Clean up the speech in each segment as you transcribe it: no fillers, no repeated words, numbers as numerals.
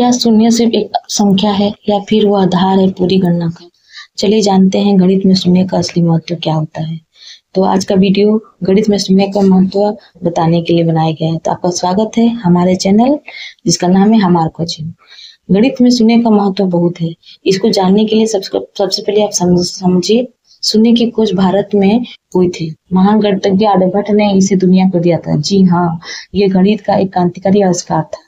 क्या शून्य सिर्फ एक संख्या है या फिर वो आधार है पूरी गणना का? चलिए जानते हैं गणित में शून्य का असली महत्व क्या होता है। तो आज का वीडियो गणित में शून्य का महत्व बताने के लिए बनाया गया है। तो आपका स्वागत है हमारे चैनल जिसका नाम है हमार कोचिंग। गणित में शून्य का महत्व बहुत है। इसको जानने के लिए सबसे पहले आप समझिए शून्य की खोज भारत में हुई थी। महान गणितज्ञ आर्यभट्ट ने इसे दुनिया को दिया था। जी हाँ, ये गणित का एक क्रांतिकारी आविष्कार था।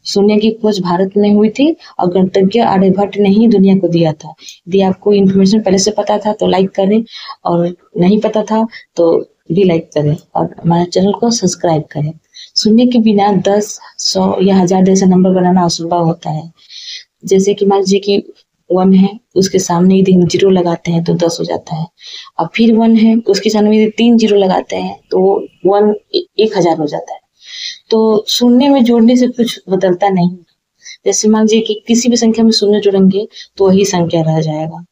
शून्य की खोज भारत में हुई थी और गणितज्ञ आर्यभट्ट ने ही दुनिया को दिया था। यदि आपको इन्फॉर्मेशन पहले से पता था तो लाइक करें और नहीं पता था तो भी लाइक करें और हमारे चैनल को सब्सक्राइब करें। शून्य के बिना 10, 100 या 1000 जैसा नंबर बनाना असंभव होता है। जैसे कि मान लीजिए कि 1 है, उसके सामने यदि हम 0 लगाते हैं तो 10 हो जाता है। अब फिर 1 है, उसके सामने यदि 3 0 लगाते हैं तो 1 1000 हो जाता है। तो शून्य में जोड़ने से कुछ बदलता नहीं। जैसे मान लीजिए कि किसी भी संख्या में शून्य जोड़ेंगे तो वही संख्या रह जाएगा।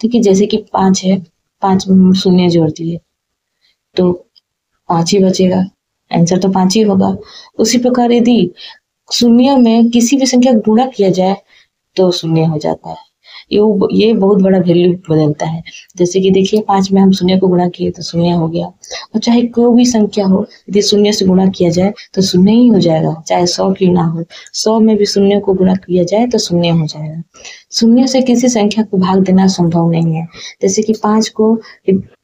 ठीक है, जैसे कि 5 है, 5 में शून्य जोड़ दिए तो 5 ही बचेगा, आंसर तो 5 ही होगा। उसी प्रकार यदि शून्य में किसी भी संख्या गुणा किया जाए तो शून्य हो जाता है। ये बहुत बड़ा वैल्यू बदलता है। जैसे कि देखिए 5 में हम शून्य को गुणा किए तो शून्य हो गया। और चाहे कोई भी संख्या हो, यदि शून्य से गुणा किया जाए तो शून्य ही हो जाएगा, चाहे 100 क्यों ना हो। 100 में भी शून्य को गुणा किया जाए तो शून्य हो जाएगा। शून्य से किसी संख्या को भाग देना संभव नहीं है। जैसे कि 5 को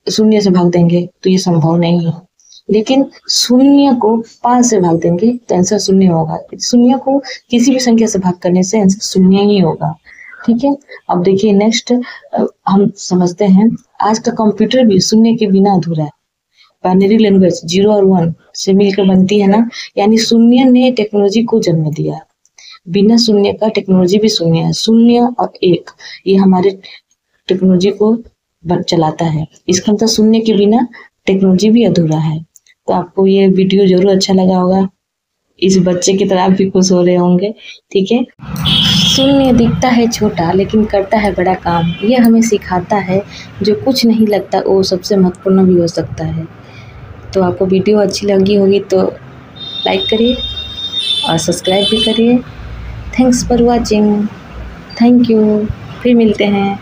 शून्य से भाग देंगे तो ये संभव नहीं है, लेकिन शून्य को 5 से भाग देंगे तो आंसर शून्य होगा। शून्य को किसी भी संख्या से भाग करने से आंसर शून्य ही होगा। ठीक है, अब देखिए नेक्स्ट हम समझते हैं आज का कंप्यूटर भी शून्य के बिना अधूरा है। बाइनरी लैंग्वेज 0 और 1 से मिलकर बनती है ना, यानी शून्य ने टेक्नोलॉजी को जन्म दिया। बिना शून्य का टेक्नोलॉजी भी शून्य है। 0 और 1 ये हमारे टेक्नोलॉजी को चलाता है। इसका मतलब शून्य के बिना टेक्नोलॉजी भी अधूरा है। तो आपको ये वीडियो जरूर अच्छा लगा होगा। इस बच्चे की तरह आप भी खुश हो रहे होंगे। ठीक है, शून्य दिखता है छोटा लेकिन करता है बड़ा काम। यह हमें सिखाता है जो कुछ नहीं लगता वो सबसे महत्वपूर्ण भी हो सकता है। तो आपको वीडियो अच्छी लगी होगी तो लाइक करिए और सब्सक्राइब भी करिए। Thanks for watching. Thank you. फिर मिलते हैं।